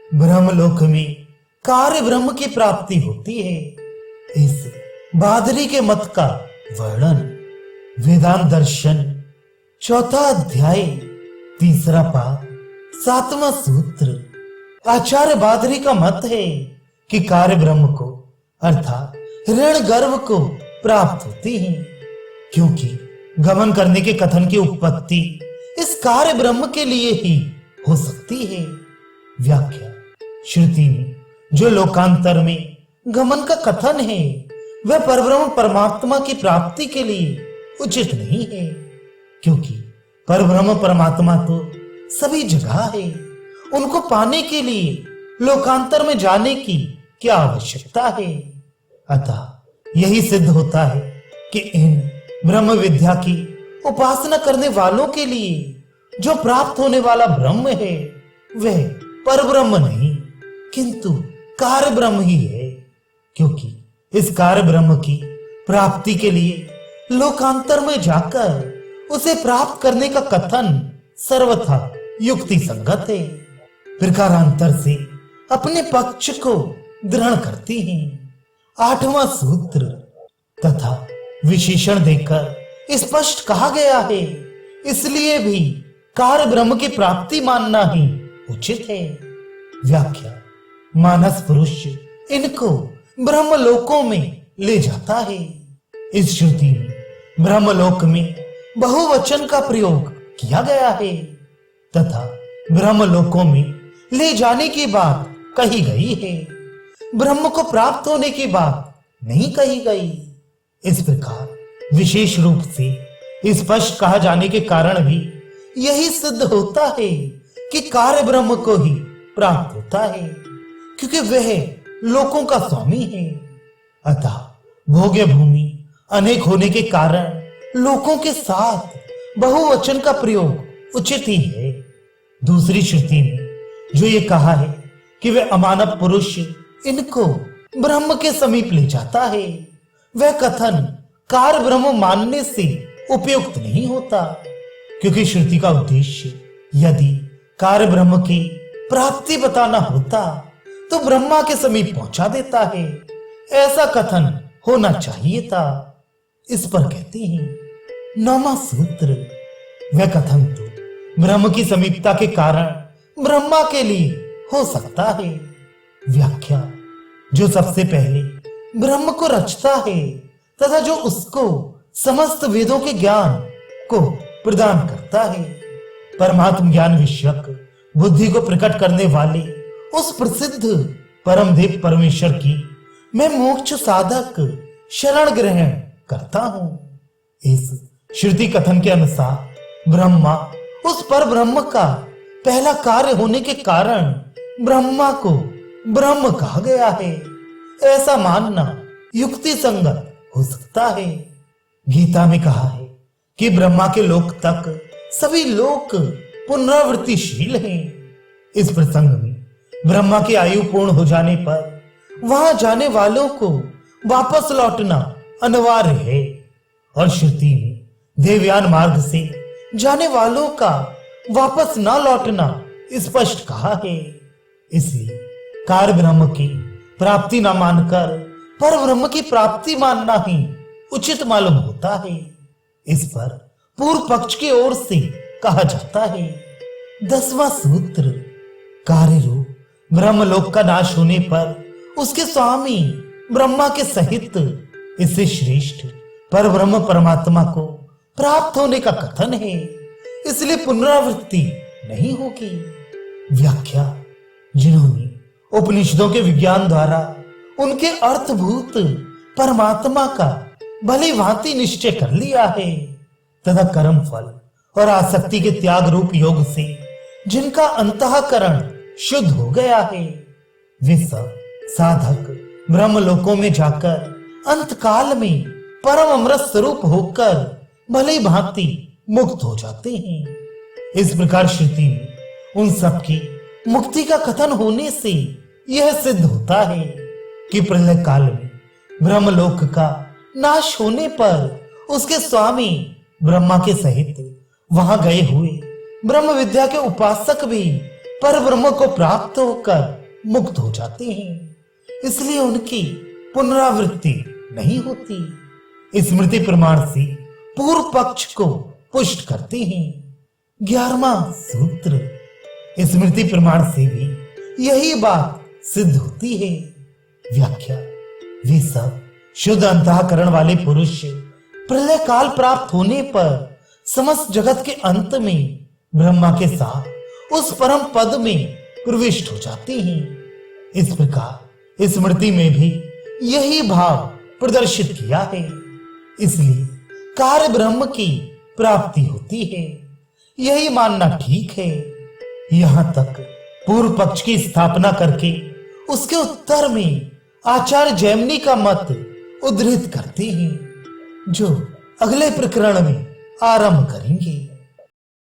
ब्रह्मलोक में कार्य ब्रह्म की प्राप्ति होती है। इस बादरी के मत का वर्णन वेदांत दर्शन चौथा अध्याय तीसरा पाद सातवां सूत्र। आचार्य बादरी का मत है कि कार्य ब्रह्म को अर्थात ऋण गर्भ को प्राप्त होती है, क्योंकि गमन करने के कथन की उत्पत्ति इस कार्य ब्रह्म के लिए ही हो सकती है। व्याख्या। श्रुति में जो लोकांतर में गमन का कथन है वह परब्रह्म परमात्मा की प्राप्ति के लिए उचित नहीं है, क्योंकि परब्रह्म परमात्मा तो सभी जगह है। उनको पाने के लिए लोकांतर में जाने की क्या आवश्यकता है। अतः यही सिद्ध होता है कि इन ब्रह्म विद्या की उपासना करने वालों के लिए जो प्राप्त होने वाला ब्रह्म है वह परब्रह्म नहीं किंतु कार्य ब्रह्म ही है, क्योंकि इस कार्य ब्रह्म की प्राप्ति के लिए लोकांतर में जाकर उसे प्राप्त करने का कथन सर्वथा युक्ति संगत है। प्रकारांतर से अपने पक्ष को दृढ़ करती हैं। आठवां सूत्र। तथा विशेषण देकर स्पष्ट कहा गया है, इसलिए भी कार्य ब्रह्म की प्राप्ति मानना ही उचित है। व्याख्या। मानस पुरुष इनको ब्रह्मलोकों में ले जाता है। इस श्रुति में ब्रह्मलोक में बहुवचन का प्रयोग किया गया है तथा ब्रह्मलोकों में ले जाने की बात कही गई है, ब्रह्म को प्राप्त होने की बात नहीं कही गई। इस प्रकार विशेष रूप से स्पष्ट कहा जाने के कारण भी यही सिद्ध होता है कि कार्य ब्रह्म को ही प्राप्त होता है, क्योंकि वह लोकों का स्वामी है। अतः भोग्य भूमि अनेक होने के कारण लोकों के साथ बहुवचन का प्रयोग उचित ही है। दूसरी श्रुति में जो ये कहा है कि वह अमानव पुरुष इनको ब्रह्म के समीप ले जाता है, वह कथन कार्य ब्रह्म मानने से उपयुक्त नहीं होता, क्योंकि श्रुति का उद्देश्य यदि कार्य ब्रह्म की प्राप्ति बताना होता तो ब्रह्मा के समीप पहुंचा देता है, ऐसा कथन होना चाहिए था। इस पर कहते हैं नौवां सूत्र। वह कथन तो ब्रह्म की समीपता के कारण ब्रह्मा के लिए हो सकता है। व्याख्या। जो सबसे पहले ब्रह्म को रचता है तथा जो उसको समस्त वेदों के ज्ञान को प्रदान करता है, परमात्म ज्ञान विषयक बुद्धि को प्रकट करने वाले उस प्रसिद्ध परम देव परमेश्वर की मैं मोक्ष साधक शरण ग्रहण करता हूं। इस श्रुति कथन के अनुसार ब्रह्मा उस पर ब्रह्म का पहला कार्य होने के कारण ब्रह्मा को ब्रह्म कहा गया है, ऐसा मानना युक्ति संगत हो सकता है। गीता में कहा है कि ब्रह्मा के लोक तक सभी लोक पुनरावृत्तिशील हैं। इस प्रसंग में ब्रह्मा की आयु पूर्ण हो जाने पर वहां जाने वालों को वापस लौटना अनिवार्य है, और श्रुति में देवयान मार्ग से जाने वालों का वापस न लौटना स्पष्ट कहा है। इसलिए कार्य ब्रह्म की प्राप्ति न मानकर पर ब्रह्म की प्राप्ति मानना ही उचित मालूम होता है। इस पर पूर्व पक्ष की ओर से कहा जाता है। 10वां सूत्र। कार्य रूप ब्रह्मलोक का नाश होने पर उसके स्वामी ब्रह्मा के सहित इससे श्रेष्ठ पर ब्रह्म परमात्मा को प्राप्त होने का कथन है, इसलिए पुनरावृत्ति नहीं होगी। व्याख्या। जिन्होंने उपनिषदों के विज्ञान द्वारा उनके अर्थभूत परमात्मा का भली भांति निश्चय कर लिया है तथा कर्म फल और आसक्ति के त्याग रूप योग से जिनका अंतःकरण शुद्ध हो गया है, वे सब साधक ब्रह्मलोकों में जाकर अंतकाल में परम अमृत स्वरूप होकर भली भांति मुक्त हो जाते हैं। इस प्रकार श्रुति में उन सब की मुक्ति का कथन होने से यह सिद्ध होता है कि प्रलय काल में ब्रह्मलोक का नाश होने पर उसके स्वामी ब्रह्मा के सहित वहां गए हुए ब्रह्म विद्या के उपासक भी पर ब्रह्म को प्राप्त होकर मुक्त हो जाते हैं, इसलिए उनकी पुनरावृत्ति नहीं होती। स्मृति प्रमाण से पूर्व पक्ष को पुष्ट करते हैं। 11वां सूत्र, स्मृति प्रमाण से भी यही बात सिद्ध होती है। व्याख्या, वे सब शुद्ध अंतःकरण वाले पुरुष प्रलय काल प्राप्त होने पर समस्त जगत के अंत में ब्रह्मा के साथ उस परम पद में प्रविष्ट हो जाते हैं। इस प्रकार स्मृति में भी यही भाव प्रदर्शित किया है, इसलिए कार्य ब्रह्म की प्राप्ति होती है। यही मानना ठीक है। यहां तक पूर्व पक्ष की स्थापना करके उसके उत्तर में आचार्य जैमिनी का मत उद्धृत करते हैं, जो अगले प्रकरण में आरंभ करेंगे।